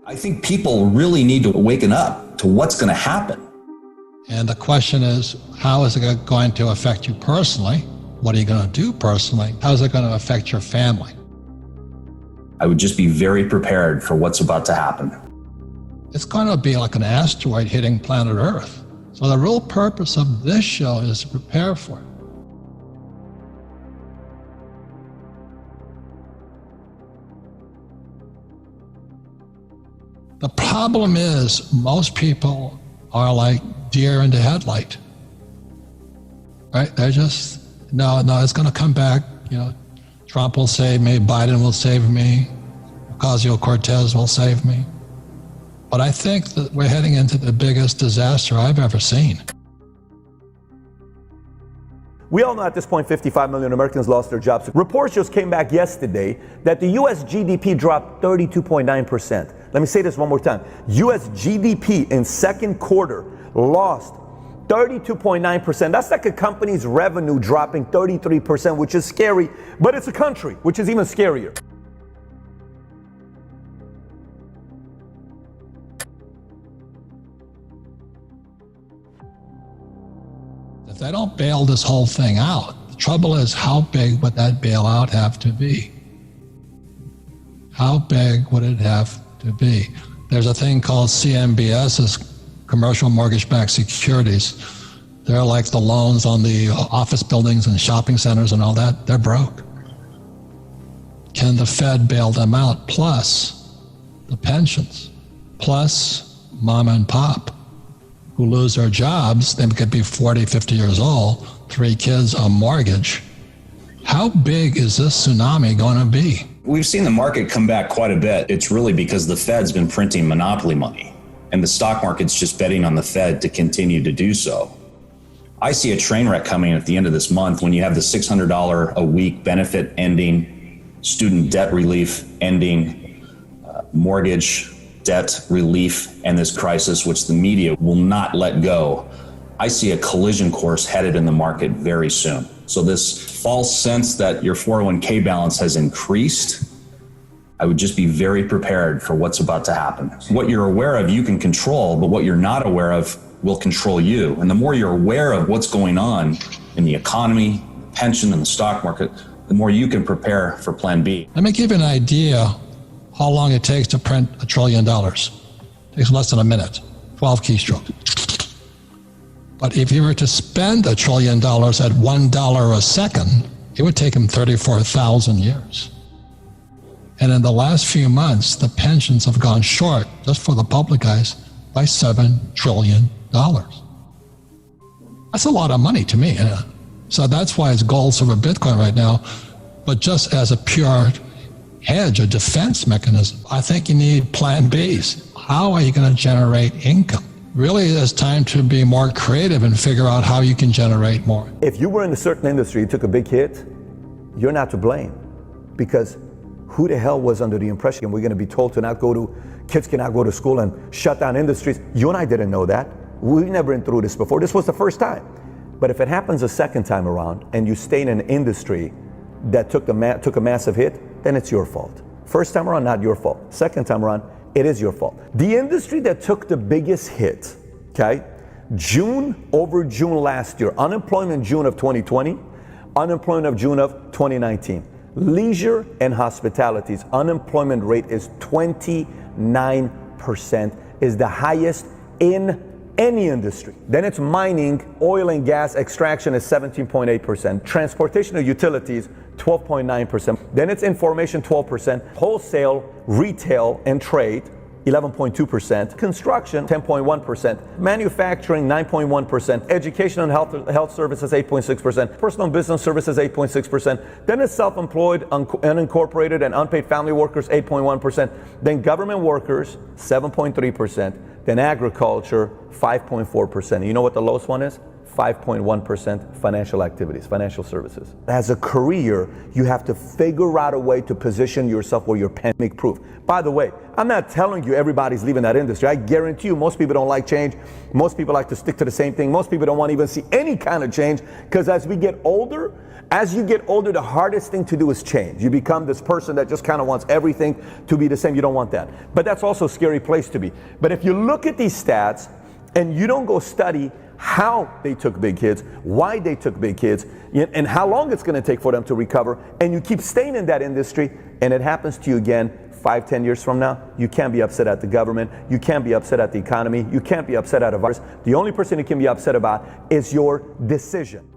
I think people really need to waken up to what's going to happen. And the question is, how is it going to affect you personally? What are you going to do personally? How is it going to affect your family? I would just be very prepared for what's about to happen. It's going to be like an asteroid hitting planet Earth. So the real purpose of this show is to prepare for it. The problem is most people are like deer in the headlight, right? They're just, no, it's going to come back. You know, Trump will save me, Biden will save me, Ocasio-Cortez will save me. But I think that we're heading into the biggest disaster I've ever seen. We all know at this point 55 million Americans lost their jobs. Reports just came back yesterday that the U.S. GDP dropped 32.9%. Let me say this one more time. U.S. GDP in second quarter lost 32.9%. That's like a company's revenue dropping 33%, which is scary, but it's a country, which is even scarier. If they don't bail this whole thing out, the trouble is, how big would that bailout have to be? How big would it have to be? There's a thing called CMBS, commercial mortgage-backed securities. They're like the loans on the office buildings and shopping centers and all that. They're broke. Can the Fed bail them out? Plus the pensions, plus mom and pop who lose their jobs. They could be 40, 50 years old, 3 kids, a mortgage. How big is this tsunami going to be? We've seen the market come back quite a bit. It's really because the Fed's been printing monopoly money, and the stock market's just betting on the Fed to continue to do so. I see a train wreck coming at the end of this month when you have the $600 a week benefit ending, student debt relief ending, mortgage debt relief, and this crisis, which the media will not let go. I see a collision course headed in the market very soon. So this false sense that your 401k balance has increased, I would just be very prepared for what's about to happen. What you're aware of, you can control, but what you're not aware of will control you. And the more you're aware of what's going on in the economy, pension, and the stock market, the more you can prepare for plan B. Let me give you an idea how long it takes to print $1 trillion. It takes less than a minute, 12 keystrokes. But if you were to spend $1 trillion at $1 a second, it would take him 34,000 years. And in the last few months, the pensions have gone short, just for the public guys, by $7 trillion. That's a lot of money to me. So that's why it's gold, silver, Bitcoin right now. But just as a pure hedge, a defense mechanism, I think you need plan Bs. How are you going to generate income? Really, it's time to be more creative and figure out how you can generate more. If you were in a certain industry, you took a big hit, you're not to blame. Because who the hell was under the impression we're going to be told to not go to, kids cannot go to school and shut down industries? You and I didn't know that. We've never been through this before. This was the first time. But if it happens a second time around and you stay in an industry that took a massive hit, then it's your fault. First time around, not your fault. Second time around, it is your fault. The industry that took the biggest hit, okay, June over June last year, unemployment June of 2020, unemployment of June of 2019. Leisure and hospitality's unemployment rate is 29%, is the highest in any industry. Then it's mining, oil and gas extraction is 17.8%, transportation and utilities 12.9%, then it's information 12%, wholesale, retail and trade 11.2%, construction 10.1%, manufacturing 9.1%, education and health services 8.6%, personal and business services 8.6%, then it's self-employed, unincorporated and unpaid family workers 8.1%, then government workers 7.3%, then agriculture 5.4%. You know what the lowest one is? 5.1% financial activities, financial services. As a career, you have to figure out a way to position yourself where you're pandemic proof. By the way, I'm not telling you everybody's leaving that industry. I guarantee you most people don't like change. Most people like to stick to the same thing. Most people don't want to even see any kind of change, because as we get older As you get older, the hardest thing to do is change. You become this person that just kind of wants everything to be the same. You don't want that. But that's also a scary place to be. But if you look at these stats and you don't go study how they took big hits, why they took big hits, and how long it's going to take for them to recover, and you keep staying in that industry, and it happens to you again 5-10 years from now, you can't be upset at the government, you can't be upset at the economy, you can't be upset at a virus. The only person you can be upset about is your decision.